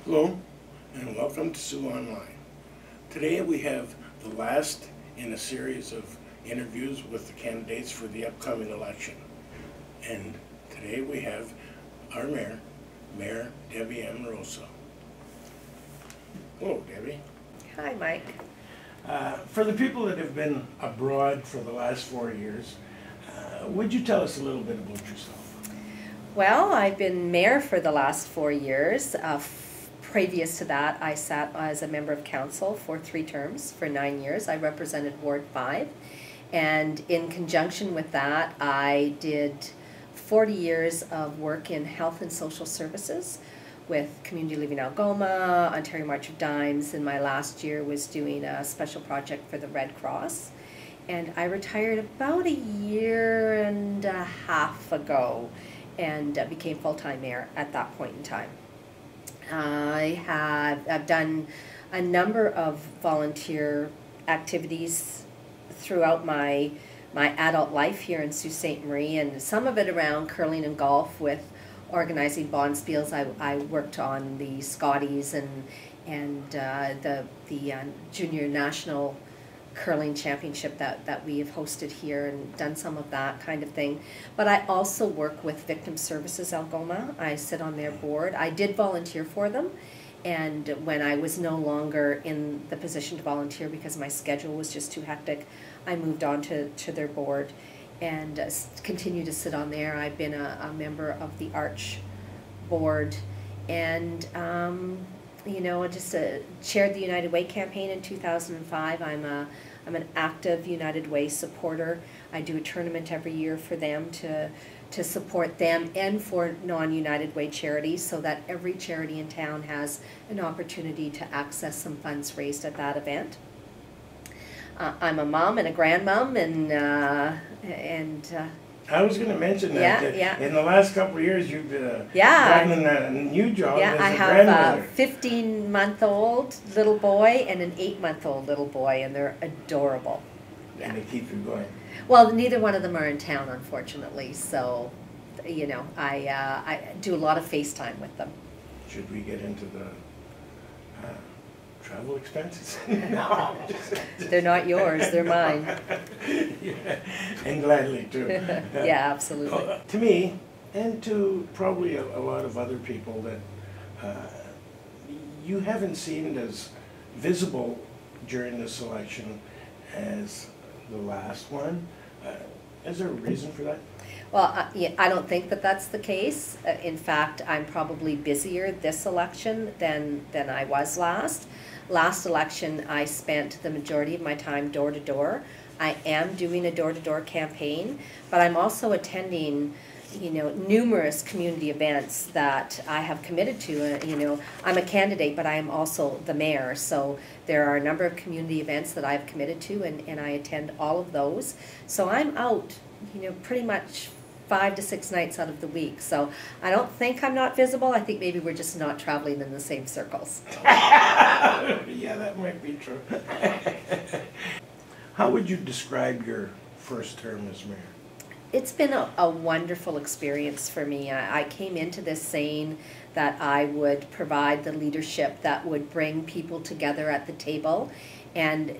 Hello and welcome to Sioux Online. Today we have the last in a series of interviews with the candidates for the upcoming election. And today we have our mayor, Mayor Debbie Amaroso. Hello, Debbie. Hi, Mike. For the people that have been abroad for the last 4 years, would you tell us a little bit about yourself? Well, I've been mayor for the last 4 years. Previous to that, I sat as a member of council for 3 terms for 9 years. I represented Ward 5. And in conjunction with that, I did 40 years of work in health and social services with Community Living Algoma, Ontario March of Dimes, and my last year was doing a special project for the Red Cross. And I retired about a year and a half ago and became full-time mayor at that point in time. I've done a number of volunteer activities throughout my adult life here in Sault Ste. Marie, and some of it around curling and golf with organizing bonspiels. I worked on the Scotties and the junior national curling championship that we have hosted here and done some of that kind of thing. But I also work with Victim Services Algoma. I sit on their board. I did volunteer for them, and when I was no longer in the position to volunteer because my schedule was just too hectic, I moved on to their board and continue to sit on there. I've been a member of the Arch board, and you know, just chaired the United Way campaign in 2005. I'm an active United Way supporter. I do a tournament every year for them to support them and for non-United Way charities, so that every charity in town has an opportunity to access some funds raised at that event. I'm a mom and a grandmom, and I was going to mention that in the last couple of years you've gotten a new job as a grandmother. I have a 15-month-old little boy and an 8-month-old little boy, and they're adorable. And they keep you going. Well, neither one of them are in town, unfortunately, so, you know, I do a lot of FaceTime with them. Should we get into the travel expenses? No. They're not yours, they're mine. Yeah, and gladly too. Yeah, absolutely. To me, and to probably a lot of other people, that you haven't seemed as visible during this election as the last one. Is there a reason for that? Well, yeah, I don't think that that's the case. In fact, I'm probably busier this election than I was last. Last election, I spent the majority of my time door to door. I am doing a door-to-door campaign, but I'm also attending, you know, numerous community events that I have committed to. You know, I'm a candidate, but I am also the mayor, so there are a number of community events that I've committed to, and I attend all of those. So I'm out, you know, pretty much 5 to 6 nights out of the week. So I don't think I'm not visible. I think maybe we're just not traveling in the same circles. Yeah, that might be true. How would you describe your first term as mayor? It's been a wonderful experience for me. I came into this saying that I would provide the leadership that would bring people together at the table. And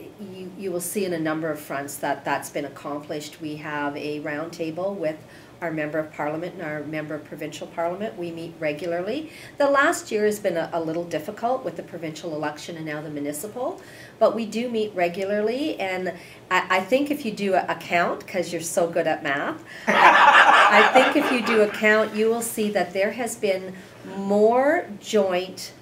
you will see in a number of fronts that that's been accomplished. We have a round table with our Member of Parliament and our Member of Provincial Parliament. We meet regularly. The last year has been a little difficult with the provincial election and now the municipal, but we do meet regularly, and I think if you do a count, because you're so good at math, I think if you do a count, you will see that there has been more joint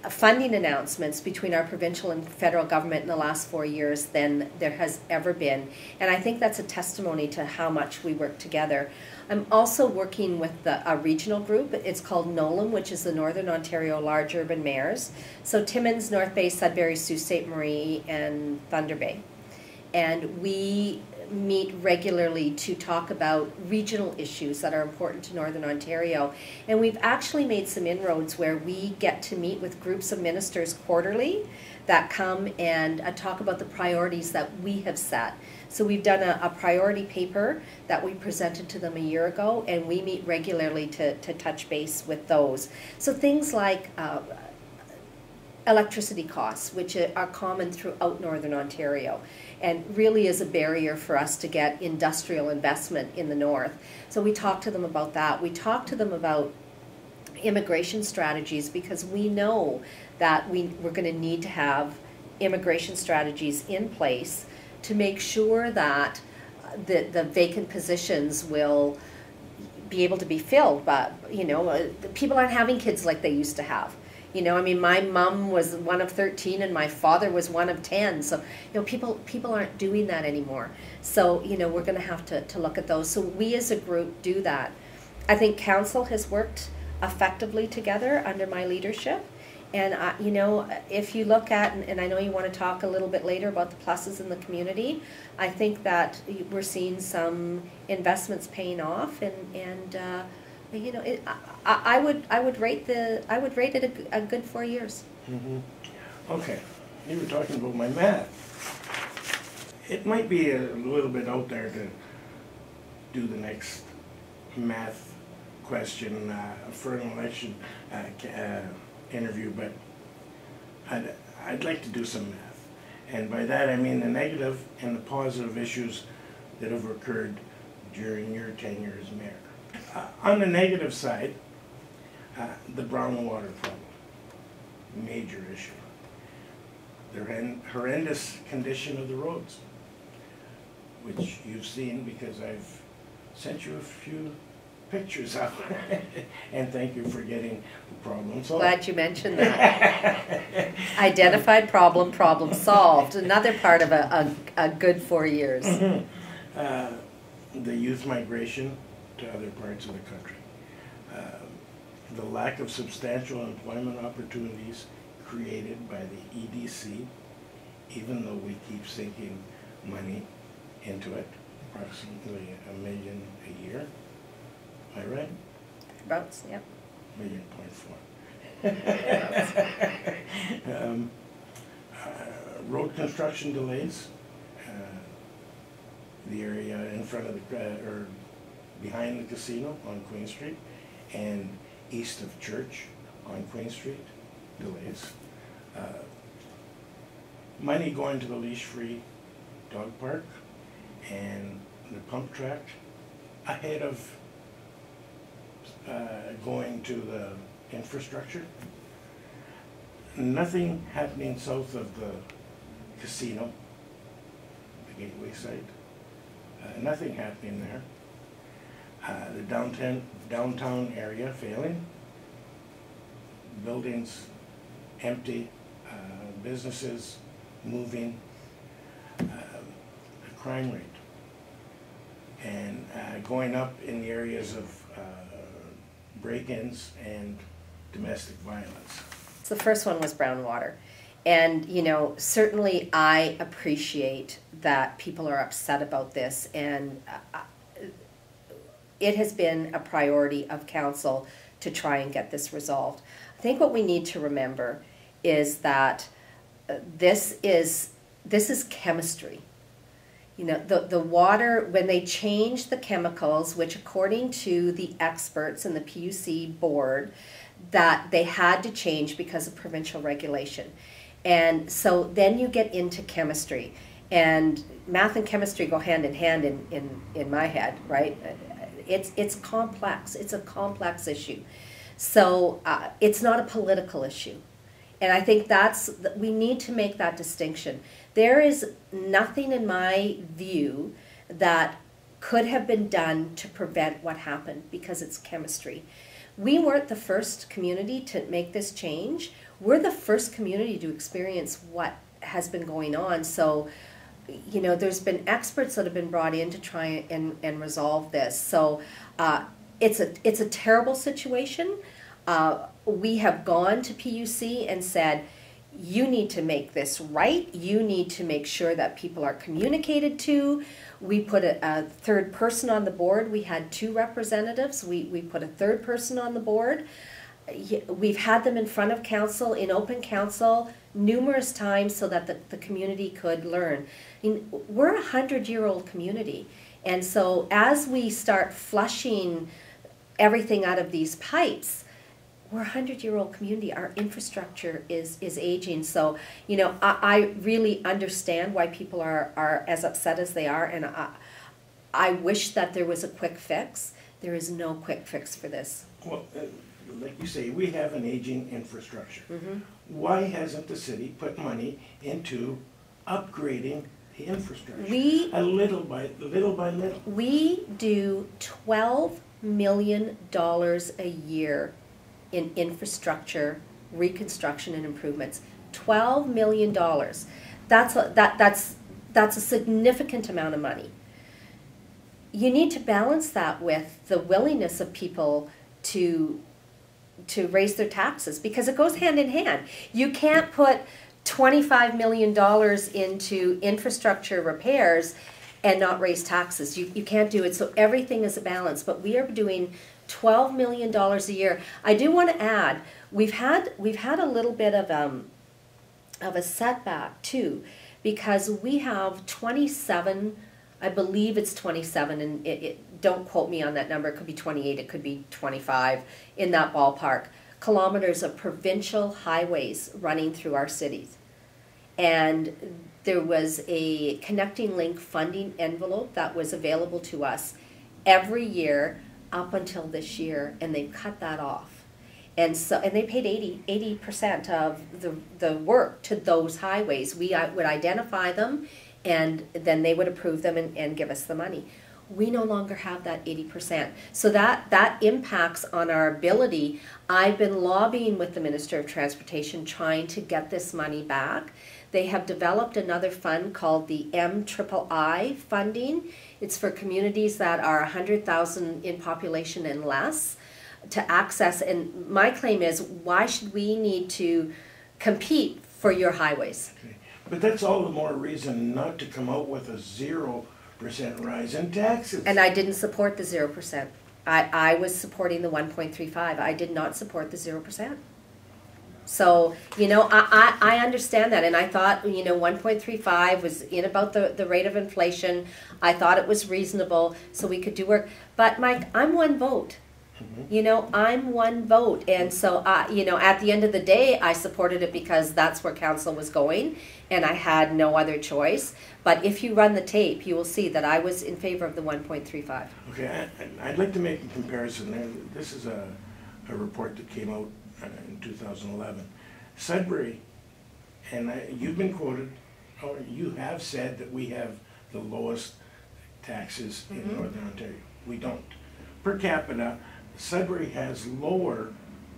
funding announcements between our provincial and federal government in the last 4 years than there has ever been. And I think that's a testimony to how much we work together. I'm also working with a regional group. It's called NOLAM, which is the Northern Ontario Large Urban Mayors. So Timmins, North Bay, Sudbury, Sault Ste. Marie, and Thunder Bay. And we meet regularly to talk about regional issues that are important to Northern Ontario. And we've actually made some inroads where we get to meet with groups of ministers quarterly that come and talk about the priorities that we have set. So we've done a priority paper that we presented to them a year ago, and we meet regularly to touch base with those. So things like electricity costs, which are common throughout Northern Ontario, and really is a barrier for us to get industrial investment in the north. So we talked to them about that. We talked to them about immigration strategies, because we know that we're going to need to have immigration strategies in place to make sure that the vacant positions will be able to be filled. But, people aren't having kids like they used to have. I mean, my mom was one of 13 and my father was one of 10. So, people aren't doing that anymore. So, we're going to have to look at those. So we as a group do that. I think council has worked effectively together under my leadership. And, if you look at, and I know you want to talk a little bit later about the pluses in the community, I think that we're seeing some investments paying off, and I would rate it a good 4 years. Mm-hmm. Okay, you were talking about my math. It might be a little bit out there to do the next math question for an election interview, but I'd like to do some math. And by that I mean the negative and the positive issues that have occurred during your tenure as mayor. On the negative side, the brown water problem, major issue. The horrendous condition of the roads, which you've seen because I've sent you a few pictures out. And thank you for getting the problem solved. Glad you mentioned that. Identified problem, problem solved. Another part of a good 4 years. Mm-hmm. The youth migration to other parts of the country. The lack of substantial employment opportunities created by the EDC, even though we keep sinking money into it, approximately $1 million a year. Am I right? About, yep. $1.4 million. Road construction delays. The area in front of the, or behind the casino on Queen Street and east of Church on Queen Street, delays. Money going to the leash-free dog park and the pump track ahead of going to the infrastructure. Nothing happening south of the casino, the Gateway site. Nothing happening there. The downtown area failing. Buildings empty. Businesses moving. The crime rate. And going up in the areas of break-ins and domestic violence. So the first one was brown water. And, certainly I appreciate that people are upset about this, and it has been a priority of council to try and get this resolved. I think what we need to remember is that this is chemistry. The water, when they change the chemicals, which according to the experts in the PUC board, that they had to change because of provincial regulation. And so then you get into chemistry, and math and chemistry go hand in hand in my head, right? It's complex. It's a complex issue. So it's not a political issue. And I think we need to make that distinction. There is nothing in my view that could have been done to prevent what happened because it's chemistry. We weren't the first community to make this change. We're the first community to experience what has been going on. So, there's been experts that have been brought in to try and resolve this. So it's a terrible situation. We have gone to PUC and said, you need to make this right. You need to make sure that people are communicated to. We put a third person on the board. We had 2 representatives. We put a third person on the board. We've had them in front of council, in open council, numerous times so that the community could learn. We're a 100-year-old community. And so as we start flushing everything out of these pipes, we're a 100-year-old community. Our infrastructure is aging. So, you know, I really understand why people are as upset as they are, and I wish that there was a quick fix. There is no quick fix for this. Well, like you say, we have an aging infrastructure. Mm-hmm. Why hasn't the city put money into upgrading the infrastructure? Little by little. We do $12 million a year in infrastructure reconstruction and improvements. $12 million. That's a significant amount of money. You need to balance that with the willingness of people to raise their taxes, because it goes hand in hand. You can't put $25 million into infrastructure repairs and not raise taxes. You can't do it. So everything is a balance. But we are doing $12 million a year. I do want to add, we've had a little bit of a setback too, because we have 27. I believe it's 27, and don't quote me on that number. It could be 28. It could be 25, in that ballpark. Kilometers of provincial highways running through our cities. And there was a connecting link funding envelope that was available to us every year up until this year, and they've cut that off. And so, and they paid 80% of the work to those highways. We would identify them, and then they would approve them and give us the money. We no longer have that 80%. So that impacts on our ability. I've been lobbying with the Minister of Transportation trying to get this money back. They have developed another fund called the MIII funding. It's for communities that are 100,000 in population and less to access. And my claim is, why should we need to compete for your highways? Okay. But that's all the more reason not to come out with a 0% rise in taxes. And I didn't support the 0%. I was supporting the 1.35. I did not support the 0%. So, you know, I understand that, and I thought, you know, 1.35 was in about the rate of inflation. I thought it was reasonable, so we could do work. But Mike, I'm one vote. You know, I'm one vote, and so, you know, at the end of the day, I supported it because that's where council was going, and I had no other choice. But if you run the tape, you will see that I was in favor of the 1.35. Okay, I'd like to make a comparison. This is a report that came out in 2011. Sudbury, and you've been quoted, or you have said that we have the lowest taxes in Northern Ontario. We don't. Per capita, Sudbury has lower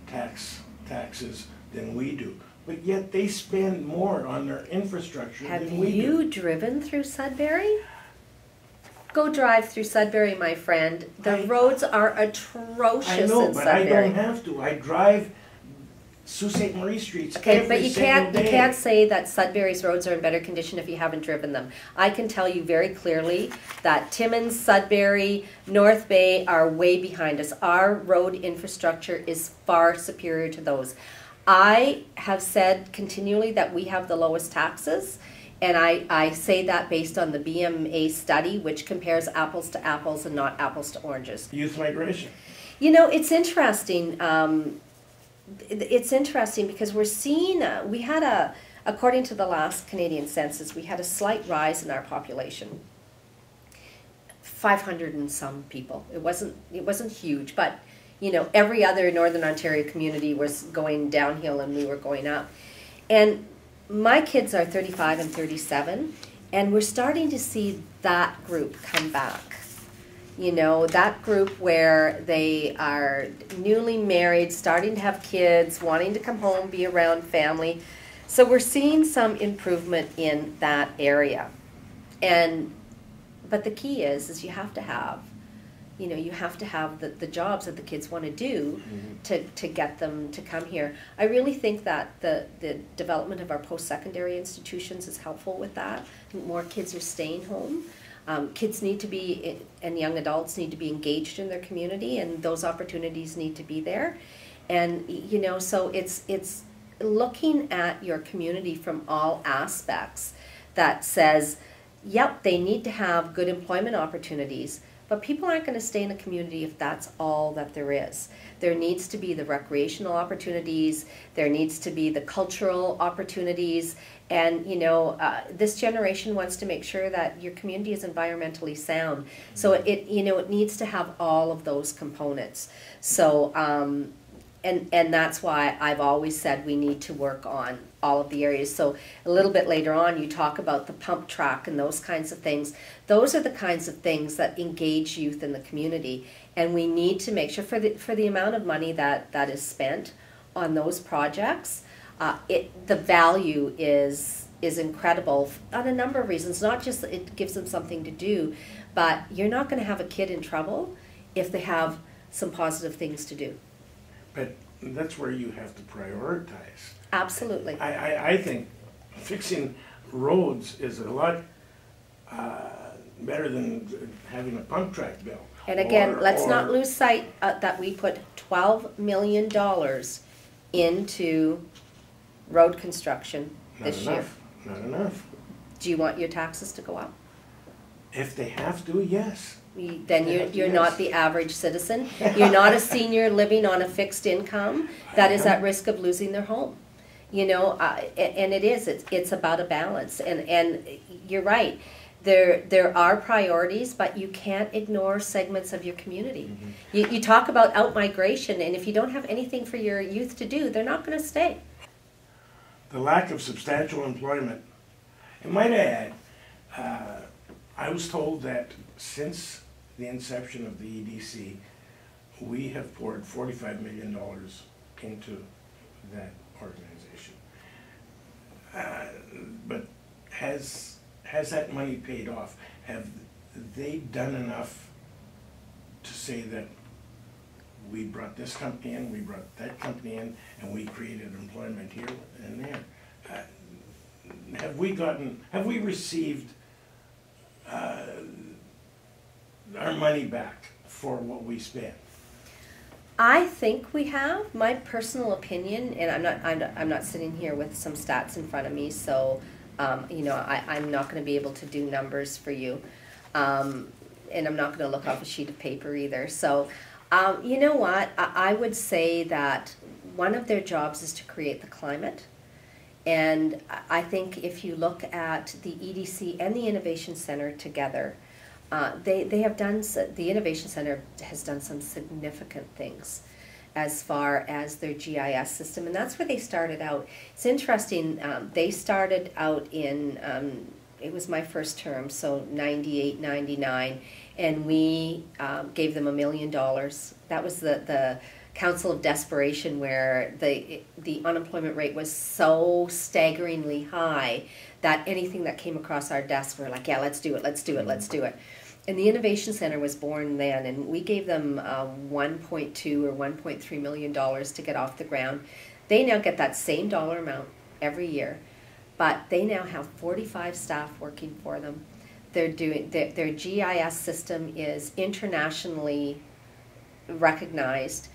taxes than we do, but yet they spend more on their infrastructure than we do. Have you driven through Sudbury? Go drive through Sudbury, my friend. The roads are atrocious in Sudbury. I know, but I don't have to. I drive Sault Ste. Marie streets okay, every but you single day. can't say that Sudbury's roads are in better condition if you haven't driven them. I can tell you very clearly that Timmins, Sudbury, North Bay are way behind us. Our road infrastructure is far superior to those. I have said continually that we have the lowest taxes, and I say that based on the BMA study, which compares apples to apples and not apples to oranges. Youth migration. You know, it's interesting. It's interesting because we're seeing, we had according to the last Canadian census, we had a slight rise in our population. 500 and some people. It wasn't huge, but you know, every other Northern Ontario community was going downhill and we were going up. And my kids are 35 and 37, and we're starting to see that group come back. You know, that group where they are newly married, starting to have kids, wanting to come home, be around family. So we're seeing some improvement in that area. But the key is you have to have, you know, you have to have the jobs that the kids want to do to get them to come here. I really think that the development of our post-secondary institutions is helpful with that. I think more kids are staying home. Kids need to be, and young adults need to be engaged in their community, and those opportunities need to be there. And, you know, so it's looking at your community from all aspects that says, yep, they need to have good employment opportunities, But people aren't going to stay in the community if that's all that there is. There needs to be the recreational opportunities, there needs to be the cultural opportunities, and this generation wants to make sure that your community is environmentally sound. So it needs to have all of those components. So and that's why I've always said we need to work on all of the areas. So a little bit later on, you talk about the pump track and those kinds of things. Those are the kinds of things that engage youth in the community, and we need to make sure for the amount of money that is spent on those projects, the value is incredible on a number of reasons. Not just that it gives them something to do, but you're not going to have a kid in trouble if they have some positive things to do. But that's where you have to prioritize. Absolutely. I think fixing roads is a lot better than having a pump track bill. And again, let's not lose sight that we put $12 million into road construction this year. Not enough. Do you want your taxes to go up? If they have to, yes. Then you're not the average citizen. You're not a senior living on a fixed income that is at risk of losing their home. And it's about a balance. And you're right. There are priorities, but you can't ignore segments of your community. Mm-hmm. You talk about out-migration, and if you don't have anything for your youth to do, they're not going to stay. The lack of substantial employment. And might I add, I was told that since the inception of the EDC, we have poured $45 million into that organization. But has that money paid off? Have they done enough to say that we brought this company in, we brought that company in, and we created employment here and there? Have we received our money back for what we spent? I think we have. My personal opinion, and I'm not sitting here with some stats in front of me, so I'm not going to be able to do numbers for you, and I'm not going to look off a sheet of paper either. So, you know what? I would say that one of their jobs is to create the climate. And I think if you look at the EDC and the Innovation Center together, they have done, the Innovation Center has done some significant things as far as their GIS system, and that's where they started out. It's interesting, they started out in, it was my first term, so 98, 99, and we gave them $1 million. That was the Council of Desperation, where the unemployment rate was so staggeringly high that anything that came across our desk, we're like, yeah, let's do it, let's do it, let's do it. And the Innovation Center was born then, and we gave them $1.2 or $1.3 million to get off the ground. They now get that same dollar amount every year, but they now have 45 staff working for them. They're doing their GIS system is internationally recognized.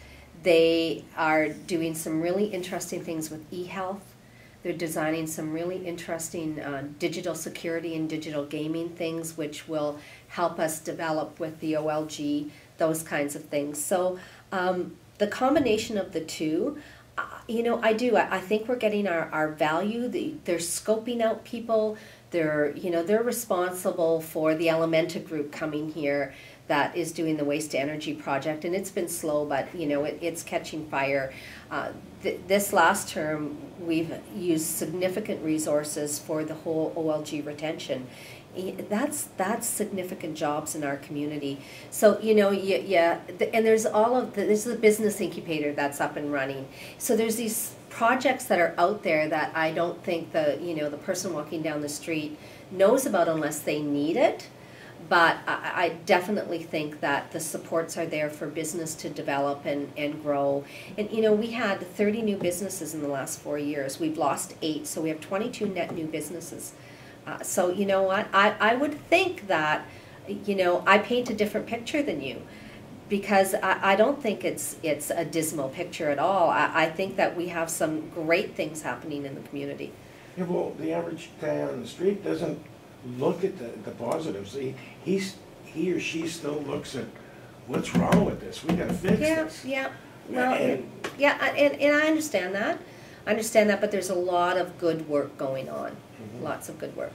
They are doing some really interesting things with e-health. They're designing some really interesting digital security and digital gaming things, which will help us develop with the OLG, those kinds of things. So the combination of the two, I think we're getting our value. They're scoping out people. They're responsible for the Elementa group coming here that is doing the waste to energy project, and it's been slow, but it's catching fire. This last term, we've used significant resources for the whole OLG retention. That's significant jobs in our community. So and there's there's the business incubator that's up and running. So there's these projects that are out there that I don't think the person walking down the street knows about unless they need it. But I definitely think that the supports are there for business to develop and grow. And we had 30 new businesses in the last 4 years. We've lost 8, so we have 22 net new businesses. So you know what? I would think that I paint a different picture than you, because I don't think it's a dismal picture at all. I think that we have some great things happening in the community. Yeah, well, the average guy on the street doesn't look at the positives. He he or she still looks at, what's wrong with this? We gotta fix Yeah, this. yeah, well, And- and I understand that. I understand that, but there's a lot of good work going on, lots of good work.